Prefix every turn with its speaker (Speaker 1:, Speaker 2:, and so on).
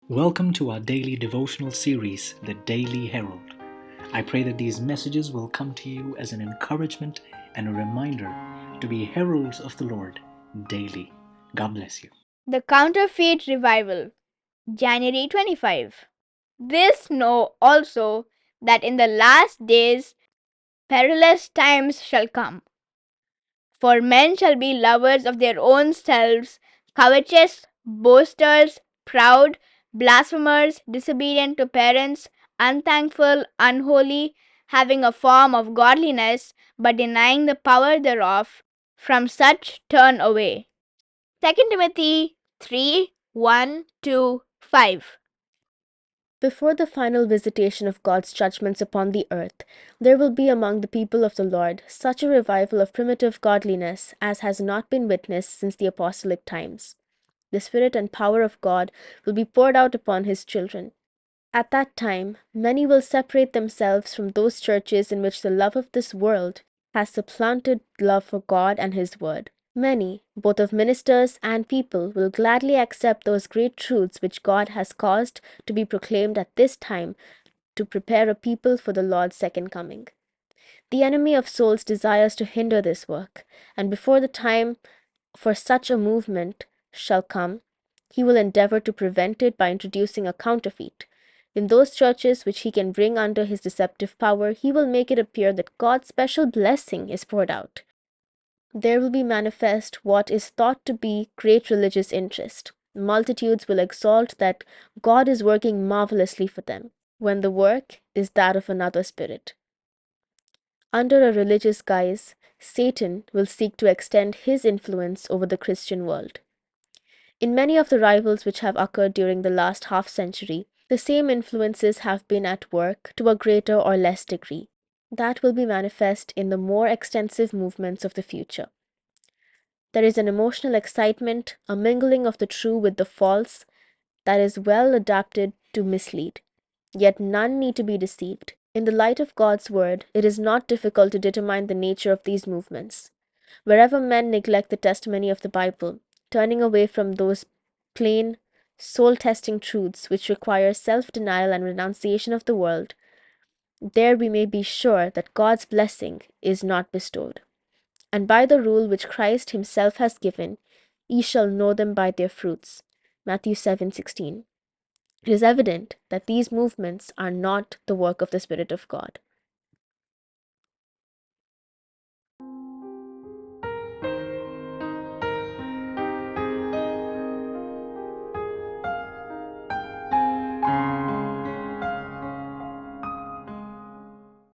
Speaker 1: Welcome to our daily devotional series, the Daily Herald. I pray that these messages will come to you as an encouragement and a reminder to be heralds of the Lord daily. God bless you.
Speaker 2: The Counterfeit Revival, January 25. This know also that in the last days perilous times shall come. For men shall be lovers of their own selves, covetous, boasters, proud, blasphemers, disobedient to parents, unthankful, unholy, having a form of godliness, but denying the power thereof. From such turn away. 2 Timothy 3:1-5.
Speaker 3: Before the final visitation of God's judgments upon the earth, there will be among the people of the Lord such a revival of primitive godliness as has not been witnessed since the apostolic times. The Spirit and power of God will be poured out upon His children. At that time, many will separate themselves from those churches in which the love of this world has supplanted love for God and His Word. Many, both of ministers and people, will gladly accept those great truths which God has caused to be proclaimed at this time to prepare a people for the Lord's second coming. The enemy of souls desires to hinder this work, and before the time for such a movement shall come, he will endeavor to prevent it by introducing a counterfeit. In those churches which he can bring under his deceptive power, he will make it appear that God's special blessing is poured out. There will be manifest what is thought to be great religious interest. Multitudes will exalt that God is working marvelously for them, when the work is that of another spirit. Under a religious guise, Satan will seek to extend his influence over the Christian world. In many of the rivals which have occurred during the last half-century, the same influences have been at work to a greater or less degree. That will be manifest in the more extensive movements of the future. There is an emotional excitement, a mingling of the true with the false, that is well adapted to mislead. Yet none need to be deceived. In the light of God's word, it is not difficult to determine the nature of these movements. Wherever men neglect the testimony of the Bible, turning away from those plain, soul-testing truths which require self-denial and renunciation of the world, there we may be sure that God's blessing is not bestowed. And by the rule which Christ himself has given, ye shall know them by their fruits. Matthew 7:16. It is evident that these movements are not the work of the Spirit of God.